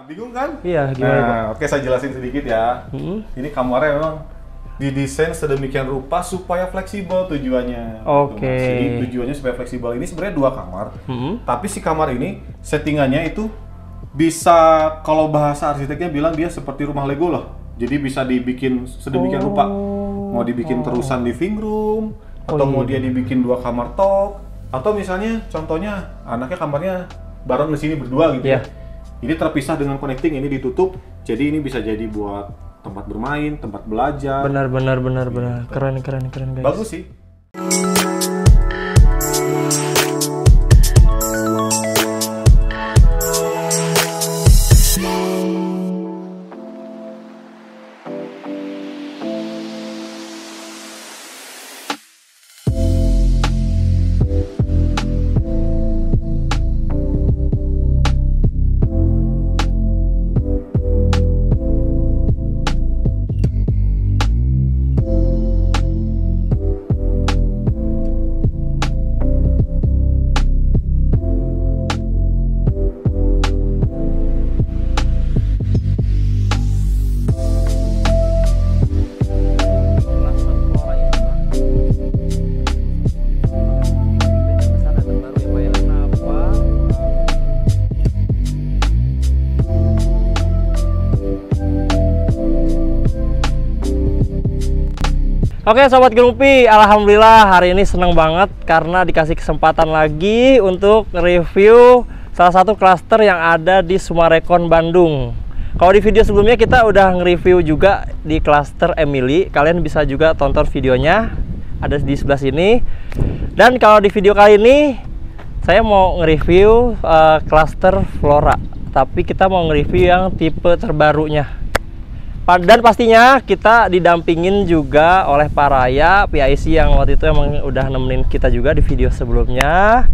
bingung kan? Iya, gimana Pak? Oke, saya jelasin sedikit ya. Ini kamarnya memang didesain sedemikian rupa supaya fleksibel tujuannya. Oke. Jadi tujuannya supaya fleksibel. Ini sebenarnya 2 kamar. Tapi si kamar ini settingannya itu bisa, kalau bahasa arsiteknya bilang dia seperti rumah Lego loh. Jadi bisa dibikin sedemikian rupa. Mau dibikin terusan living room, atau mau dia dibikin 2 kamar top, atau misalnya contohnya anaknya kamarnya bareng di sini berdua gitu ya. Ini terpisah dengan connecting, ini ditutup. Jadi ini bisa jadi buat tempat bermain, tempat belajar. Benar. Keren guys. Bagus sih. Oke Sobat Grumpy, alhamdulillah hari ini senang banget karena dikasih kesempatan lagi untuk review salah satu klaster yang ada di Summarecon Bandung. Kalau di video sebelumnya kita udah nge-review juga di klaster Emily, kalian bisa juga tonton videonya, ada di sebelah sini. Dan kalau di video kali ini saya mau nge-review klaster Flora, tapi kita mau nge-review yang tipe terbarunya. Dan pastinya kita didampingin juga oleh Pak Raya, PIC yang waktu itu emang udah nemenin kita juga di video sebelumnya.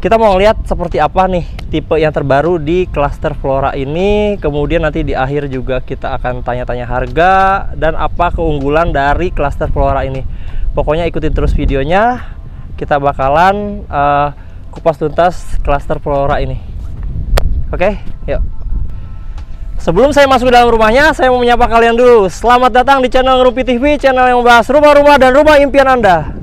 Kita mau lihat seperti apa nih tipe yang terbaru di klaster Flora ini. Kemudian nanti di akhir juga kita akan tanya-tanya harga dan apa keunggulan dari klaster Flora ini. Pokoknya ikutin terus videonya. Kita bakalan kupas tuntas klaster Flora ini. Oke, yuk. Sebelum saya masuk ke dalam rumahnya, saya mau menyapa kalian dulu. Selamat datang di channel Grumpy TV, channel yang membahas rumah-rumah dan rumah impian Anda.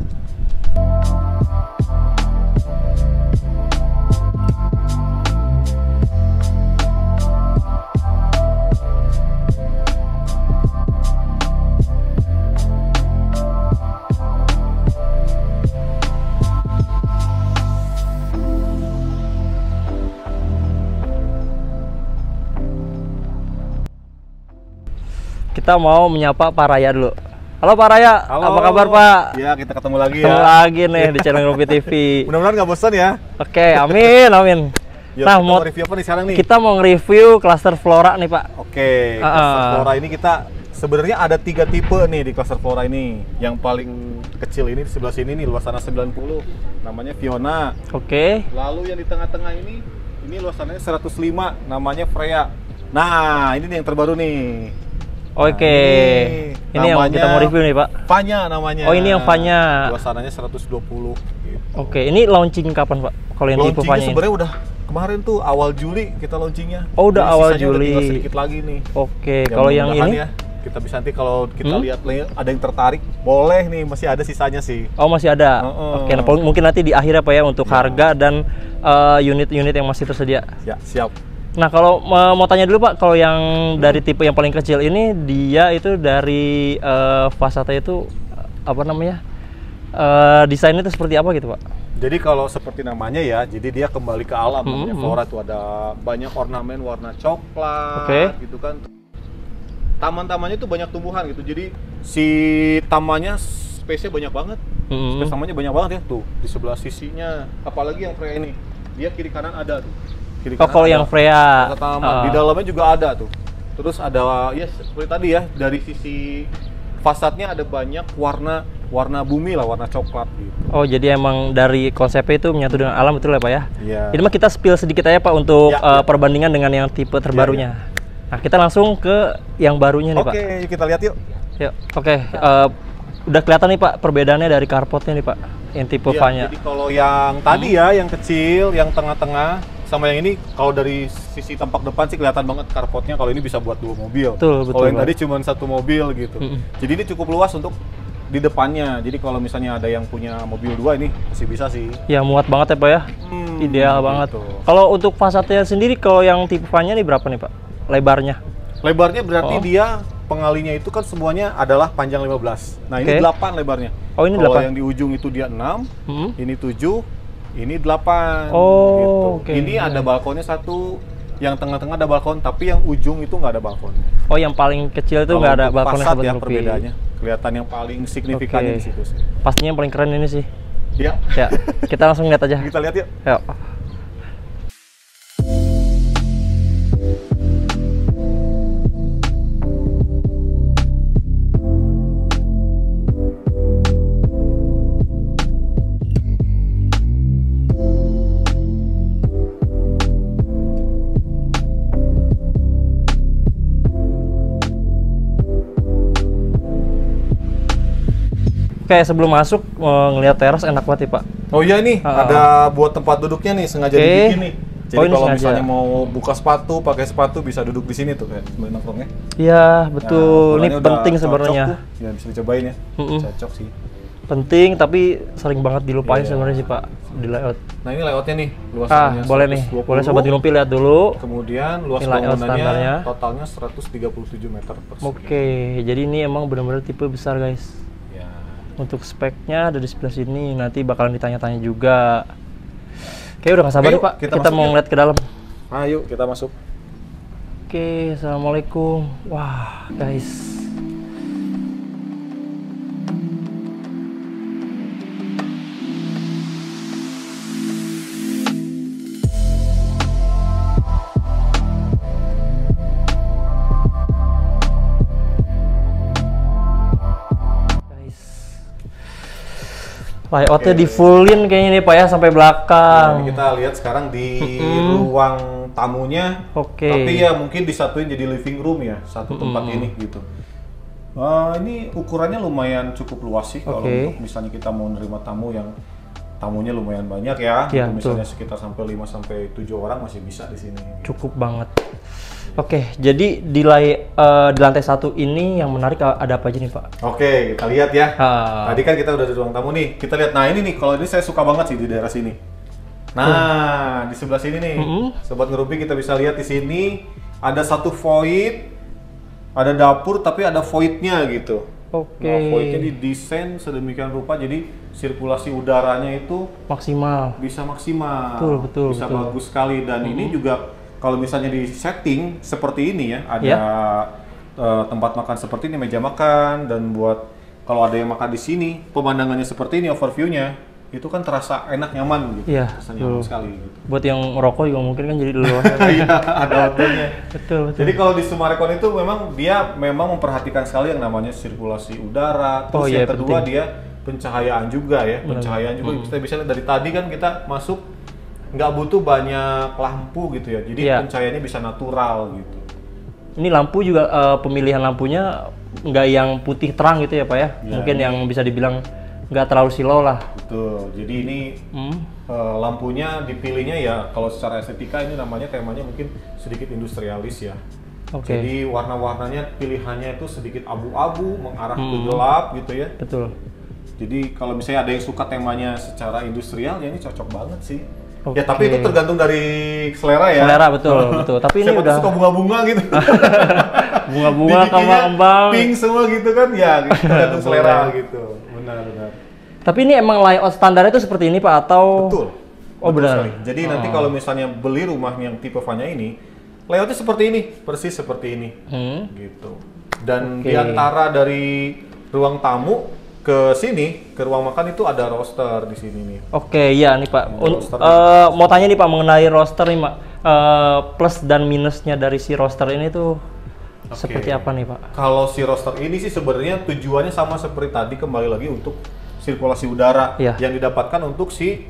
Kita mau menyapa Pak Raya dulu. Halo Pak Raya, halo. Apa kabar Pak? Ya, kita ketemu lagi ketemu lagi nih di channel Grumpy TV. Mudah-mudahan nggak bosan ya. Oke, amin. Yuk, nah, mau review apa nih sekarang nih? Kita mau nge-review klaster Flora nih Pak. Oke, klaster Flora ini kita sebenarnya ada 3 tipe nih di klaster Flora ini. Yang paling kecil ini di sebelah sini nih, luas tanah 90, namanya Fiona. Oke. Lalu yang di tengah-tengah ini luas tanahnya 105, namanya Freya. Nah, ini nih yang terbaru nih. Oke, ini yang kita mau review nih Pak. Vanya namanya. Oh, ini yang Vanya. Luas tanahnya 120 gitu. Oke, ini launching kapan Pak? Kalau yang tipe Vanya ini? Sebenarnya udah kemarin tuh awal Juli kita launchingnya. Oh, udah awal Juli. Udah tinggal sedikit lagi nih. Oke, kalau yang ini? Ya, kita bisa nanti kalau kita lihat ada yang tertarik, boleh nih, masih ada sisanya sih. Oh, masih ada. Oke, nah, mungkin nanti di akhir apa ya untuk harga dan unit-unit yang masih tersedia. Ya, siap. Nah, kalau mau tanya dulu Pak, kalau yang dari tipe yang paling kecil ini, dia itu dari fasadnya itu apa namanya, desainnya itu seperti apa gitu Pak? Jadi kalau seperti namanya ya, jadi dia kembali ke alam. Namanya Flora tuh ada banyak ornamen warna coklat, gitu kan. Taman-tamannya tuh banyak tumbuhan gitu. Jadi si tamannya space-nya banyak banget. Space tamannya banyak banget ya tuh di sebelah sisinya. Apalagi yang Freya ini, dia kiri kanan ada tuh. Kalau yang Freya di dalamnya juga ada tuh. Terus ada ya seperti tadi ya, dari sisi fasadnya ada banyak warna bumi lah, warna coklat gitu. Oh, jadi emang dari konsepnya itu menyatu dengan alam, betul ya Pak ya? Iya. Ini mah kita spill sedikit aja Pak untuk perbandingan dengan yang tipe terbarunya. Nah, kita langsung ke yang barunya nih Pak. Oke, kita lihat yuk. Yuk, oke. Udah kelihatan nih Pak perbedaannya dari carportnya nih Pak, yang tipe Vanya. Jadi kalau yang tadi ya, yang kecil, yang tengah-tengah, sama yang ini, kalau dari sisi tampak depan sih kelihatan banget carportnya kalau ini bisa buat 2 mobil. Betul, Kalau yang Pak. tadi cuma 1 mobil gitu. Jadi ini cukup luas untuk di depannya. Jadi kalau misalnya ada yang punya mobil 2 ini masih bisa sih. Ya muat banget ya Pak ya. Ideal banget. Kalau untuk fasadnya sendiri, kalau yang tipe van-nya nih berapa nih Pak? Lebarnya? Lebarnya berarti dia pengalinya itu kan semuanya adalah panjang 15. Nah, ini 8 lebarnya. Oh, ini kalau 8. yang di ujung itu dia 6, ini 7, ini 8. Oh, gitu. oke. Ini ada balkonnya 1, yang tengah-tengah ada balkon, tapi yang ujung itu nggak ada balkonnya. Oh, yang paling kecil itu nggak ada balkonnya Passat Sobat ya Rupi. perbedaannya. Kelihatan yang paling signifikannya di situ sih. Pastinya yang paling keren ini sih. Ya. Ya, kita langsung lihat aja. Kita lihat yuk. Yuk. Oke, sebelum masuk ngelihat teras enak banget ya Pak. Oh iya nih, ada buat tempat duduknya nih, sengaja dibikin nih. Jadi ini kalau sengaja. misalnya mau buka sepatu, pakai sepatu bisa duduk di sini tuh kayak sebagai nongkrongnya. Iya, betul. Ini Ukurannya udah penting cocok sebenarnya. tuh. Ya bisa dicobain ya. Cocok sih. Penting, tapi sering banget dilupain sebenarnya sih Pak di layout. Nah ini layoutnya nih, luasannya Boleh nih, 120. boleh Sobat Grumpi lihat dulu. Kemudian luas Ini layout bangunannya standarnya. totalnya 137 meter persegi. Oke, jadi ini emang benar-benar tipe besar guys. Ya. Untuk speknya ada di sebelah sini, nanti bakalan ditanya-tanya juga. Oke, udah gak sabar Ayo, nih Pak, kita kita masuk mau yuk. ngeliat ke dalam. Ayo kita masuk. Oke, assalamualaikum. Wah, guys. Layoutnya di fullin kayaknya nih Pak ya sampai Nah, belakang. ini kita lihat sekarang di ruang tamunya. Oke. Tapi ya mungkin disatuin jadi living room ya, satu tempat ini gitu. Ini ukurannya lumayan cukup luas sih kalau untuk misalnya kita mau nerima tamu yang tamunya lumayan banyak ya. Iya, Misalnya sekitar sampai 5 sampai 7 orang masih bisa di sini. Cukup banget. Oke, jadi di lantai 1 ini yang menarik ada apa aja nih Pak? Oke, kita lihat ya. Ah. Tadi kan kita udah di ruang tamu nih. Kita lihat. Nah, ini nih kalau ini saya suka banget sih di daerah sini. Nah, di sebelah sini nih. Sobat Ngerumpi kita bisa lihat di sini ada satu void. Ada dapur tapi ada voidnya gitu. Oke. Nah, voidnya didesain sedemikian rupa jadi sirkulasi udaranya itu Maksimal. bisa maksimal. Betul, bisa betul. bagus sekali dan ini juga kalau misalnya di setting seperti ini ya, ada tempat makan seperti ini, meja makan, dan buat kalau ada yang makan di sini, pemandangannya seperti ini, overview-nya itu kan terasa enak, nyaman gitu. Iya, Terasa nyaman sekali gitu. Buat yang ngerokok juga mungkin kan jadi luas. Iya, ada outdoor-nya. Betul. Jadi kalau di Sumarekon itu memang memperhatikan sekali yang namanya sirkulasi udara. Terus yang kedua dia pencahayaan juga ya. Pencahayaan juga kita bisa lihat dari tadi kan kita masuk nggak butuh banyak lampu gitu ya. Jadi pencahayaannya bisa natural gitu. Ini lampu juga pemilihan lampunya nggak yang putih terang gitu ya Pak ya? Mungkin yang bisa dibilang nggak terlalu silau lah. Betul. Jadi ini lampunya dipilihnya ya kalau secara estetika ini namanya temanya mungkin sedikit industrialis ya. Jadi warna-warnanya pilihannya itu sedikit abu-abu mengarah ke gelap gitu ya. Betul. Jadi kalau misalnya ada yang suka temanya secara industrial ya ini cocok banget sih. Ya tapi itu tergantung dari selera ya. Selera betul. Tapi ini udah suka bunga-bunga gitu. Bunga-bunga, kembang-kembang. Pink semua gitu kan ya, tergantung selera gitu. Benar. Tapi ini emang layout standar itu seperti ini Pak atau? Betul. Oh benar. Sekali. Jadi nanti kalau misalnya beli rumah yang tipe van-nya ini, layoutnya seperti ini, persis seperti ini, gitu. Dan di antara dari ruang tamu ke sini, ke ruang makan itu ada roster di sini nih. Oke, iya nih Pak. Mau tanya nih Pak mengenai roster nih Pak. Plus dan minusnya dari si roster ini tuh seperti apa nih Pak? Kalau si roster ini sih sebenarnya tujuannya sama seperti tadi, kembali lagi untuk sirkulasi udara yang didapatkan untuk si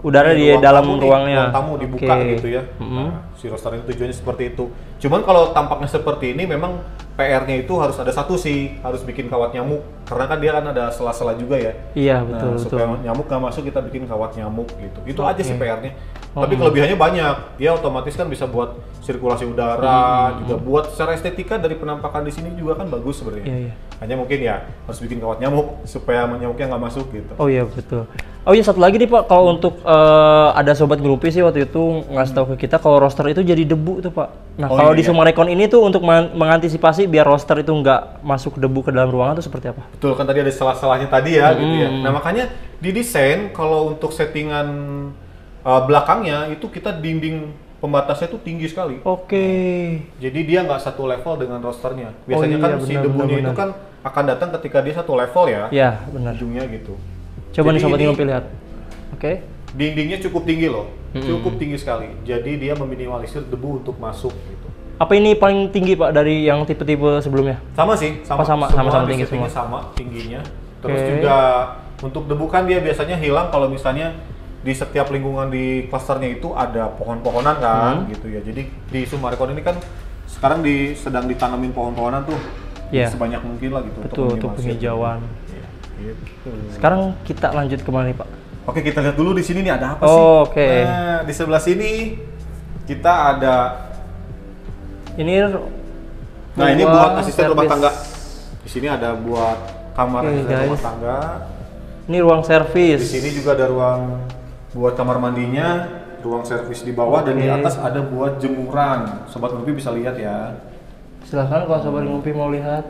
udara di dalam ruangnya. Ruang tamu dibuka gitu ya. Nah, si roster ini tujuannya seperti itu. Cuman kalau tampaknya seperti ini memang PR-nya itu harus ada satu sih, harus bikin kawat nyamuk. Karena kan dia kan ada sela-sela juga ya. Iya, betul, Nah, betul. supaya nyamuk nggak masuk, kita bikin kawat nyamuk gitu. Itu Oke. aja sih PR-nya. Tapi kelebihannya banyak. Dia otomatis kan bisa buat sirkulasi udara, juga buat secara estetika dari penampakan di sini juga kan bagus sebenarnya. Iya, iya. Hanya mungkin ya harus bikin kawat nyamuk supaya nyamuknya nggak masuk gitu. Oh iya, betul. Oh iya, satu lagi nih Pak, kalau untuk ada sobat Grupi sih waktu itu ngasih tahu ke kita kalau roster itu jadi debu tuh Pak. Nah, Oh, kalau iya, di iya. Sumarekon ini tuh untuk mengantisipasi biar roster itu nggak masuk debu ke dalam ruangan tuh seperti apa? Betul, kan tadi ada salah-salahnya tadi ya gitu ya. Nah makanya didesain kalau untuk settingan belakangnya itu kita dinding pembatasnya tuh tinggi sekali. Oke. Jadi dia nggak satu level dengan rosternya. Biasanya iya, kan si benar, debunya benar, itu kan akan datang ketika dia satu level ya. Iya, benar. Ujungnya gitu. Coba Jadi nih sobat ini Grupi lihat. Oke. dindingnya cukup tinggi loh. Cukup tinggi sekali. Jadi dia meminimalisir debu untuk masuk gitu. Apa ini paling tinggi Pak dari yang tipe-tipe sebelumnya? Sama sih, sama. Oh, sama, Semua sama-sama tinggi settingnya semua. sama tingginya. Terus Oke. juga untuk debu kan dia biasanya hilang kalau misalnya di setiap lingkungan di klasternya itu ada pohon-pohonan kan gitu ya. Jadi di Sumarekon ini kan sekarang sedang ditanamin pohon-pohonan tuh. Iya. Sebanyak mungkin lah gitu. Betul, untuk meminimalisir. penghijauan. Iya, gitu. Sekarang kita lanjut kemana nih Pak? Oke, kita lihat dulu di sini nih ada apa sih. Oh, oke. Nah, di sebelah sini kita ada. Ini Nah, ini ruang buat asisten rumah servis. tangga. Di sini ada buat kamar Oke, asisten rumah guys. tangga. Ini ruang servis. Di sini juga ada ruang buat kamar mandinya, ruang servis di bawah, dan di Oke. atas ada buat jemuran. Sobat Grupi bisa lihat ya. Silahkan kalau sobat Grupi mau lihat.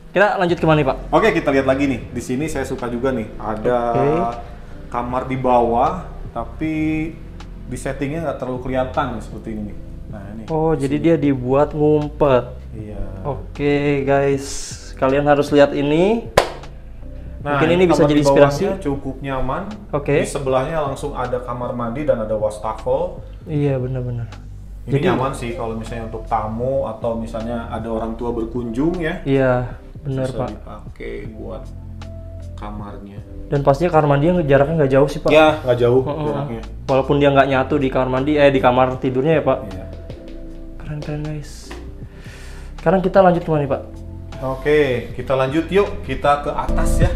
Kita lanjut kemana nih Pak? Oke, kita lihat lagi nih. Di sini saya suka juga nih. Ada Oke. kamar di bawah, tapi di settingnya nggak terlalu kelihatan nih, seperti ini nih. Nah ini. Oh, jadi dia dibuat ngumpet. Iya. Oke guys, kalian harus lihat ini. Nah, Mungkin ini bisa kamar jadi di bawahnya inspirasi. cukup nyaman. Oke. Di sebelahnya langsung ada kamar mandi dan ada wastafel. Iya, benar-benar. Ini Jadi- nyaman sih kalau misalnya untuk tamu atau misalnya ada orang tua berkunjung ya. Iya, benar Bisa Pak. dipakai buat kamarnya. Dan pastinya kamar mandinya jaraknya nggak jauh sih Pak. Ya, nggak jauh Heeh. jaraknya. Walaupun dia nggak nyatu di kamar mandi, di kamar tidurnya ya Pak. Iya. Keren guys. Sekarang kita lanjut kemana nih Pak? Oke, kita lanjut yuk. Kita ke atas ya.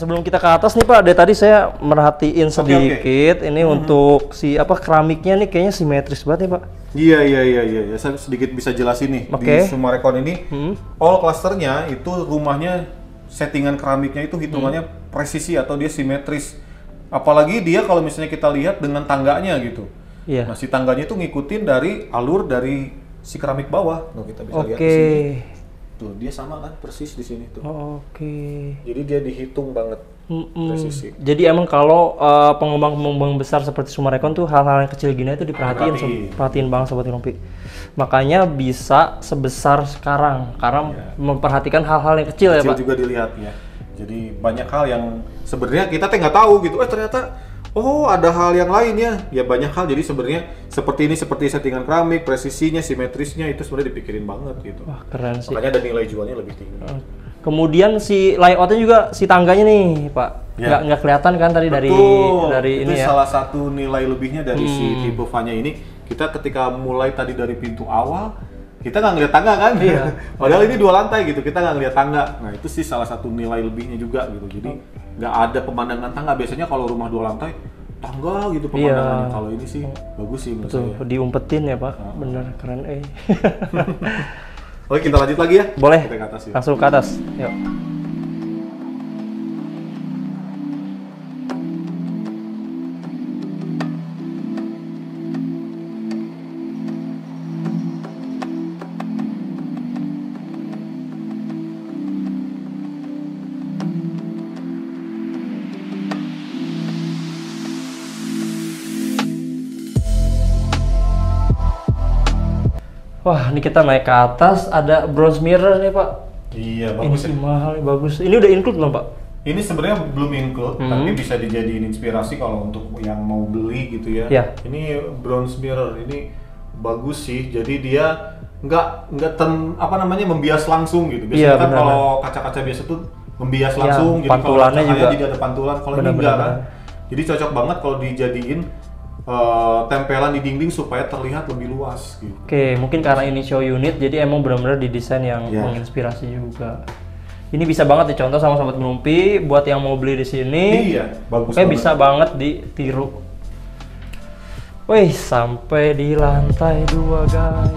sebelum kita ke atas nih Pak, dari tadi saya merhatiin sedikit ini untuk si keramiknya nih kayaknya simetris banget nih Pak. Iya. Saya sedikit bisa jelasin nih. Di Sumarecon ini, all clusternya itu rumahnya settingan keramiknya itu hitungannya presisi atau dia simetris. Apalagi dia kalau misalnya kita lihat dengan tangganya gitu. Nah, si tangganya itu ngikutin dari alur dari si keramik bawah. Nah, kita bisa lihat di sini. Tuh, dia sama kan persis di sini tuh. Jadi dia dihitung banget presisi. Jadi emang kalau pengembang-pengembang besar seperti Sumarecon tuh hal-hal yang kecil gini itu perhatiin banget Sobat Ngerumpi. Makanya bisa sebesar sekarang karena memperhatikan hal-hal yang kecil ya Pak. Kecil juga dilihat ya. Jadi banyak hal yang sebenarnya kita nggak tahu gitu. Ternyata ada hal yang lain ya banyak hal. Jadi sebenarnya seperti settingan keramik, presisinya, simetrisnya itu sebenarnya dipikirin banget gitu. Wah, keren sih. Makanya ada nilai jualnya lebih tinggi. Kemudian si layoutnya juga si tangganya nih Pak, nggak kelihatan kan tadi. Betul. dari itu ini ya. Salah satu nilai lebihnya dari si tipe Vanya ini. Kita ketika mulai tadi dari pintu awal, kita nggak ngeliat tangga kan? Padahal ini 2 lantai gitu, kita nggak ngeliat tangga. Nah itu sih salah satu nilai lebihnya juga gitu. Jadi nggak ada pemandangan tangga. Biasanya kalau rumah 2 lantai tangga gitu pemandangannya. Kalau ini sih bagus sih menurut saya. Diumpetin ya Pak, bener keren. Oke, kita lanjut lagi ya. Boleh. Kita ke atas ya. Langsung ke atas. Yuk. Wah, ini kita naik ke atas, ada bronze mirror nih Pak. Iya, bagus. Ini mahal, bagus. Ini udah include belum Pak? Ini sebenarnya belum include, tapi bisa dijadiin inspirasi kalau untuk yang mau beli gitu ya. Ini bronze mirror, ini bagus sih. Jadi dia nggak membias langsung gitu. Biasanya kan kalau kaca-kaca biasa tuh membias langsung, jadi pantulannya kalau juga jadi ada pantulan. Kalau ini enggak kan. Jadi cocok banget kalau dijadiin tempelan di dinding supaya terlihat lebih luas gitu. Oke, mungkin karena ini show unit jadi emang benar-benar didesain yang menginspirasi juga. Ini bisa banget dicontoh sama Sobat Ngerumpi buat yang mau beli di sini. Iya, bagus. Bisa banget ditiru. Wih, sampai di lantai 2 guys.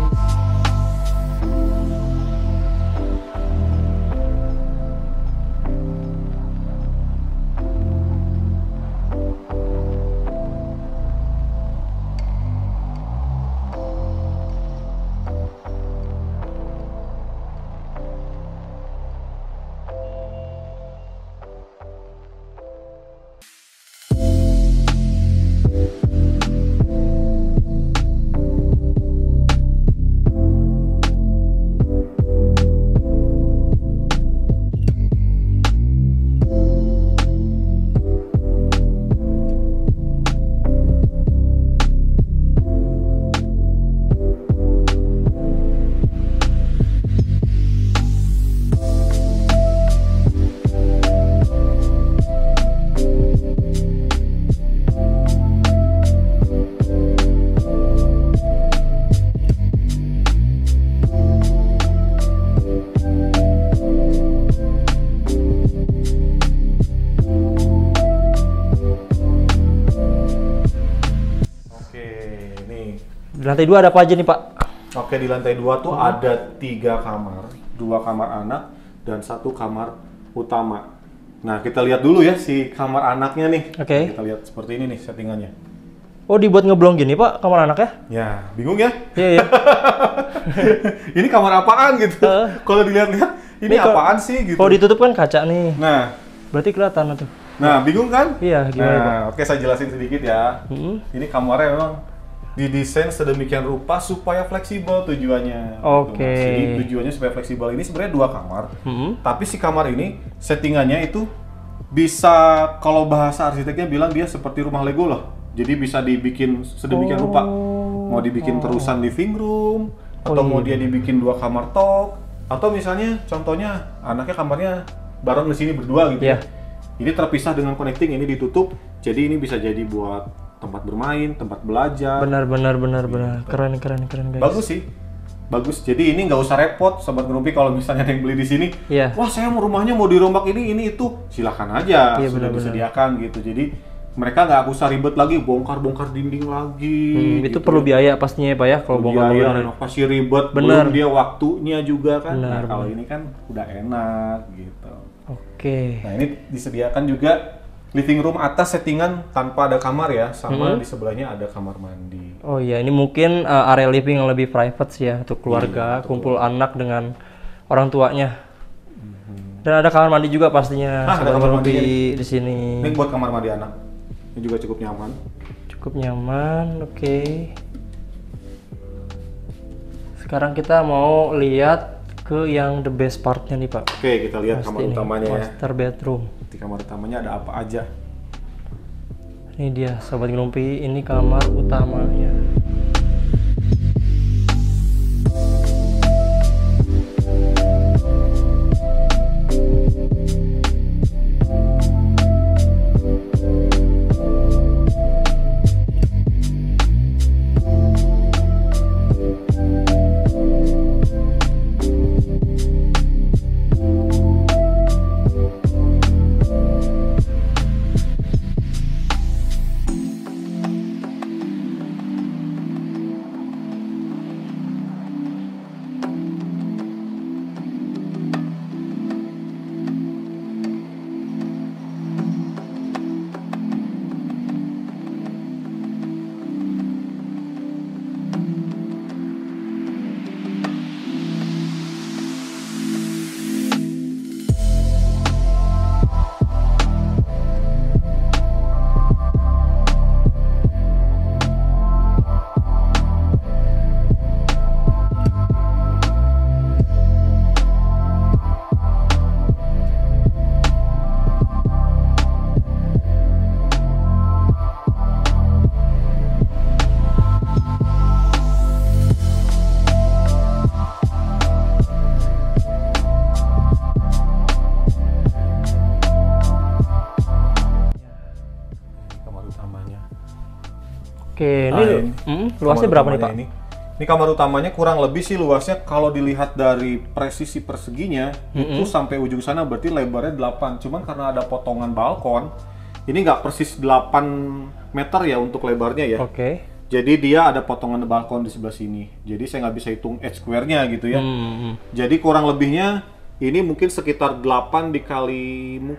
Di lantai 2 ada apa aja nih Pak? Oke, di lantai 2 tuh ada 3 kamar, 2 kamar anak dan 1 kamar utama. Nah, kita lihat dulu ya si kamar anaknya nih. Kita lihat seperti ini nih settingannya. Oh, dibuat ngeblong gini Pak kamar anaknya? Ya, bingung ya? Iya. Ini kamar apaan gitu? Kalau dilihat-lihat ini apaan sih gitu? Kalau ditutup kan kaca nih. Nah, berarti kelihatan tuh. Nah, bingung kan? Iya, gimana Pak? Oke, saya jelasin sedikit ya. Ini kamarnya memang didesain sedemikian rupa supaya fleksibel tujuannya. Jadi tujuannya supaya fleksibel. Ini sebenarnya 2 kamar, tapi si kamar ini settingannya itu bisa, kalau bahasa arsiteknya bilang dia seperti rumah Lego lah. Jadi bisa dibikin sedemikian rupa. Mau dibikin terusan living room, atau mau dia dibikin 2 kamar talk, atau misalnya contohnya anaknya kamarnya bareng di sini berdua gitu. Ini terpisah dengan connecting, ini ditutup. Jadi ini bisa jadi buat tempat bermain, tempat belajar. Benar. Keren guys. Bagus sih. bagus. Jadi ini nggak usah repot, Sobat Ngerupi, kalau misalnya ada yang beli di sini. Iya. Wah, saya mau rumahnya mau dirombak ini itu, silakan aja, Iya, sudah benar-benar. disediakan gitu. Jadi mereka nggak usah ribet lagi, bongkar-bongkar dinding lagi. Itu gitu. perlu biaya pastinya ya Pak ya, kalau bongkar biaya bangunan. renovasi ribet, Bener. belum dia waktunya juga kan. Bener, Nah, kalau ini kan udah enak gitu. Oke. Nah, ini disediakan juga living room atas settingan tanpa ada kamar ya, sama di sebelahnya ada kamar mandi. Oh iya, ini mungkin area living yang lebih private sih ya untuk keluarga, Iya, kumpul anak dengan orang tuanya. Dan ada kamar mandi juga pastinya. Ada Sobat kamar Ngerupi mandinya di sini. Ini buat kamar mandi anak. Ini juga cukup nyaman. Cukup nyaman, oke. Sekarang kita mau lihat ke yang the best partnya nih Pak. Oke, kita lihat Pasti kamar ini, utamanya ya. master bedroom. Di kamar utamanya ada apa aja? Ini dia Sobat Ngerupi, ini kamar utamanya. Kamar utamanya. Oke, Nah, ini luasnya kamar berapa nih utamanya Pak? Ini kamar utamanya kurang lebih sih luasnya kalau dilihat dari presisi perseginya itu sampai ujung sana berarti lebarnya 8. Cuman karena ada potongan balkon, ini nggak persis 8 meter ya untuk lebarnya ya. Oke. Jadi dia ada potongan balkon di sebelah sini. Jadi saya nggak bisa hitung edge square-nya gitu ya. Jadi kurang lebihnya ini mungkin sekitar 8 dikali 5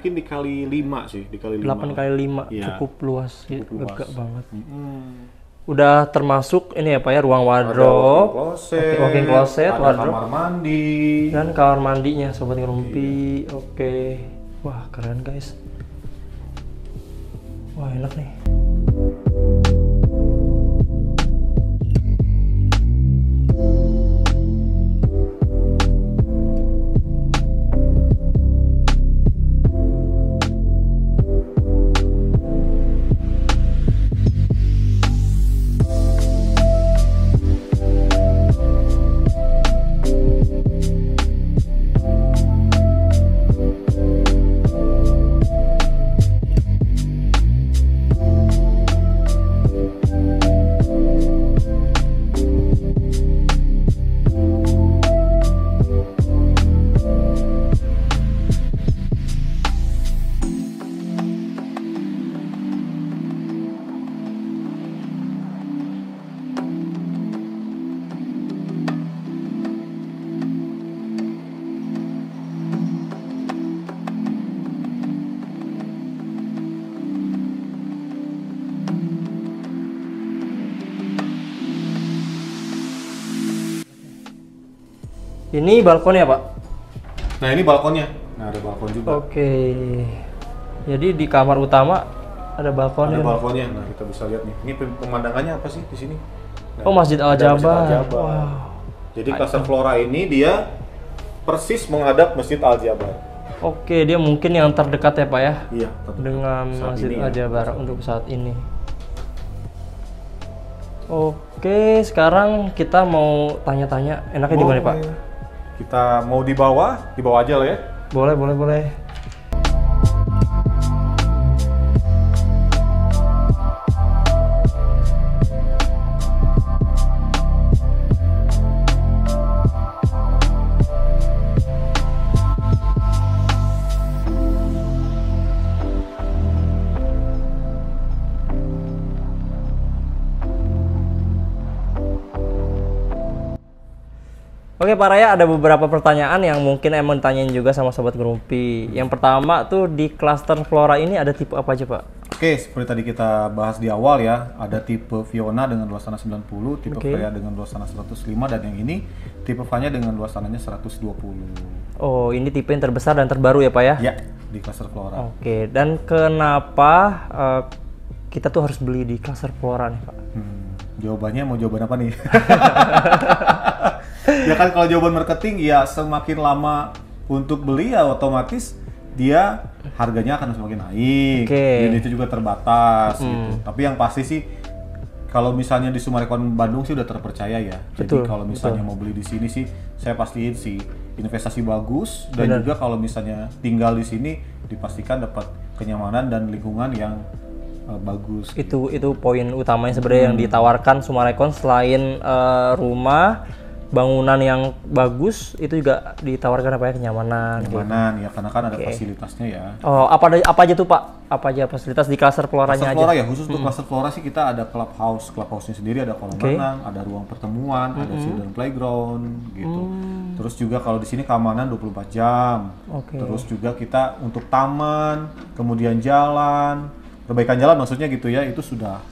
sih, dikali 5. 8 kali 5 Iya. cukup luas, Cukup luas. lega banget. Mm. Udah termasuk ini ya Pak ya, ruang Ada wardrobe, closet, walk-in closet, ada wardrobe, kamar mandi. dan kamar mandinya Sobat Ngerupi. Oke. Wah, keren guys. Wah, enak nih. Ini balkonnya Pak. Nah, ini balkonnya. Nah, ada balkon juga. Oke. Jadi di kamar utama ada balkonnya. Ada balkonnya. Nah, kita bisa lihat nih. Ini pemandangannya apa sih di sini? Nah, Oh, Masjid ada Al-Jabar. Masjid Al-Jabar. Wow. Jadi Cluster Flora ini dia persis menghadap Masjid Al-Jabar. Oke, dia mungkin yang terdekat ya Pak ya Iya, terdekat dengan saat Masjid ini ya. Al-Jabar untuk saat ini. Oke, sekarang kita mau tanya-tanya. Enaknya di mana Pak? Kita mau di bawah aja lah ya. Boleh, boleh, boleh. Oke Pak Raya, ada beberapa pertanyaan yang mungkin emang ditanyain juga sama Sobat Gerumpi. Yang pertama tuh di klaster Flora ini ada tipe apa aja Pak? Oke, seperti tadi kita bahas di awal ya, ada tipe Fiona dengan luas tanah 90, tipe Freya dengan luas tanah 105, dan yang ini tipe Vanya dengan luas tanahnya 120. Oh, ini tipe yang terbesar dan terbaru ya Pak ya? Ya, di klaster Flora. Oke, dan kenapa kita tuh harus beli di klaster Flora nih Pak? Jawabannya mau jawaban apa nih? Ya kan kalau jawaban marketing ya semakin lama untuk beli ya otomatis dia harganya akan semakin naik. Unit itu juga terbatas gitu. Tapi yang pasti sih kalau misalnya di Sumarekon Bandung sih udah terpercaya ya. Jadi kalau misalnya mau beli di sini sih saya pastiin sih investasi bagus dan juga kalau misalnya tinggal di sini dipastikan dapat kenyamanan dan lingkungan yang bagus. Itu poin utamanya sebenarnya yang ditawarkan Sumarekon selain rumah, bangunan yang bagus, itu juga ditawarkan apa ya, kenyamanan. Kenyamanan ya, karena kan ada fasilitasnya ya. Oh, apa aja tuh Pak? Apa aja fasilitas di klaster Floranya aja? Flora ya, khusus untuk klaster Flora sih kita ada clubhouse-nya sendiri, ada kolam renang, ada ruang pertemuan, ada children playground gitu. Terus juga kalau di sini keamanan 24 jam. Terus juga kita untuk taman, kemudian jalan, perbaikan jalan maksudnya gitu ya, itu sudah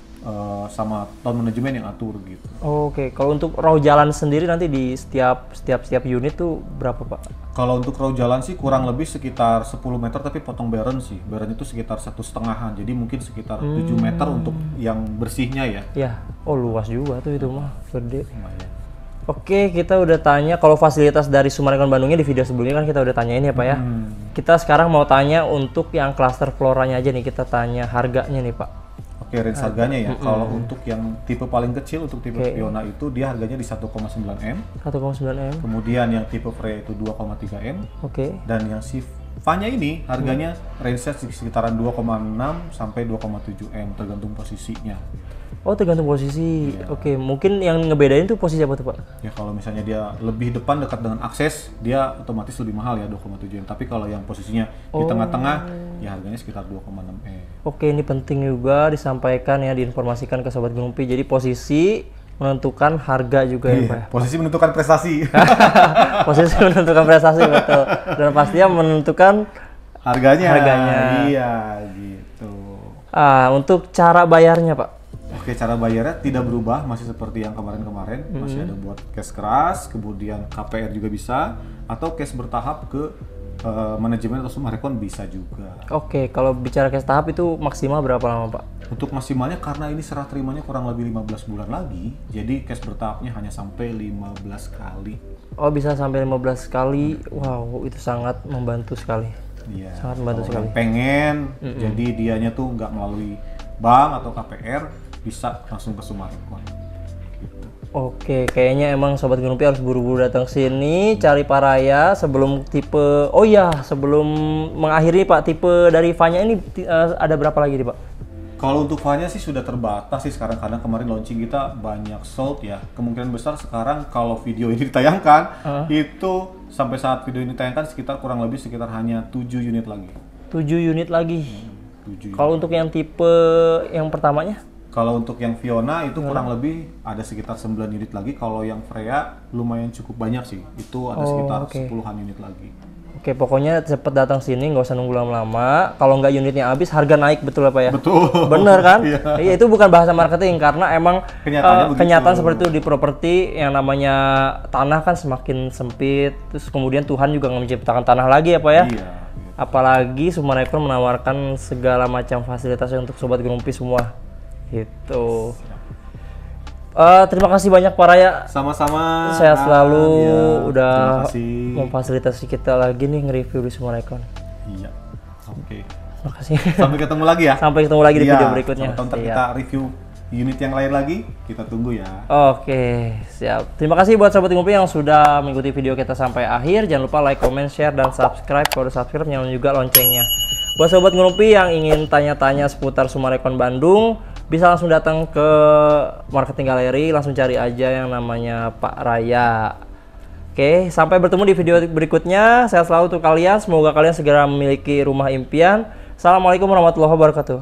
sama town manajemen yang atur gitu. Oke, kalau untuk row jalan sendiri nanti di setiap unit tuh berapa Pak? Kalau untuk row jalan sih kurang lebih sekitar 10 meter tapi potong beren sih. Beren itu sekitar 1,5-an, jadi mungkin sekitar 7 meter untuk yang bersihnya ya. Ya, oh luas juga tuh itu mah, gede. Oke, kita udah tanya kalau fasilitas dari Sumarekon Bandungnya di video sebelumnya kan kita udah tanyain ya Pak ya. Kita sekarang mau tanya untuk yang klaster Floranya aja nih, kita tanya harganya nih Pak. Oke, range harganya ya. Kalau untuk yang tipe paling kecil untuk tipe Fiona itu dia harganya di 1,9 M. 1,9 M. Kemudian yang tipe Freya itu 2,3 M. Dan yang si Vanya ini harganya range-nya sekitaran 2,6 sampai 2,7 M tergantung posisinya. Oh, tergantung posisi. Oke, mungkin yang ngebedain tuh posisi apa tuh Pak? Ya kalau misalnya dia lebih depan dekat dengan akses, dia otomatis lebih mahal ya 2,7 M. Tapi kalau yang posisinya di tengah-tengah, ya harganya sekitar 2,6 M. Oke, ini penting juga disampaikan ya, diinformasikan ke Sobat Gerumpi. Jadi posisi menentukan harga juga ya Pak ya? Posisi menentukan prestasi. Posisi menentukan prestasi, betul. Dan pastinya menentukan harganya. Iya, gitu. Untuk cara bayarnya Pak? Oke, cara bayarnya tidak berubah, masih seperti yang kemarin-kemarin. Masih ada buat cash keras, kemudian KPR juga bisa, atau cash bertahap ke manajemen atau Sumarekon bisa juga. Oke, kalau bicara cash tahap itu maksimal berapa lama Pak? Untuk maksimalnya karena ini serah terimanya kurang lebih 15 bulan lagi, jadi cash bertahapnya hanya sampai 15 kali. Oh, bisa sampai 15 kali. Wow, itu sangat membantu sekali. Iya. Sangat membantu sekali. Pengen, jadi dianya tuh nggak melalui bank atau KPR, bisa langsung ke Sumarekon. Gitu. Oke, kayaknya emang Sobat Gerumpi harus buru-buru datang sini cari Pak Raya sebelum tipe. Oh iya, sebelum mengakhiri Pak, tipe dari Vanya ini ada berapa lagi nih Pak? Kalau untuk Vanya sih sudah terbatas sih sekarang, karena kemarin launching kita banyak sold ya. Kemungkinan besar sekarang kalau video ini ditayangkan itu sampai saat video ini ditayangkan kurang lebih sekitar hanya 7 unit lagi. 7 unit lagi. 7 unit. Kalau untuk yang tipe yang pertamanya? Kalau untuk yang Fiona itu kurang lebih ada sekitar 9 unit lagi. Kalau yang Freya lumayan cukup banyak sih. Itu ada sekitar 10-an unit lagi. Oke, pokoknya cepet datang sini, nggak usah nunggu lama-lama. Kalau nggak unitnya habis, harga naik, betul apa ya? Betul. Bener kan? Iya, itu bukan bahasa marketing, karena emang kenyataan seperti itu di properti. Yang namanya tanah kan semakin sempit. Terus kemudian Tuhan juga nggak menciptakan tanah lagi ya Pak ya? Iya. Apalagi Sumarekon menawarkan segala macam fasilitasnya untuk Sobat Gerumpi semua. Gitu. Terima kasih banyak Pak Raya. Sama-sama. Sehat selalu. Udah memfasilitasi kita lagi nih nge-review di Sumarekon. Iya. Oke. Terima kasih. Sampai ketemu lagi ya. Sampai ketemu lagi di video berikutnya. Ntar kita review unit yang lain lagi. Kita tunggu ya. Oke, siap. Terima kasih buat Sobat Gerumpi yang sudah mengikuti video kita sampai akhir. Jangan lupa like, comment, share, dan subscribe. Kalau udah subscribe, nyalain juga loncengnya. Buat Sobat Gerumpi yang ingin tanya-tanya seputar Sumarekon Bandung, bisa langsung datang ke Marketing Galeri, langsung cari aja yang namanya Pak Raya. Oke, sampai bertemu di video berikutnya. Sehat selalu untuk kalian, semoga kalian segera memiliki rumah impian. Assalamualaikum warahmatullahi wabarakatuh.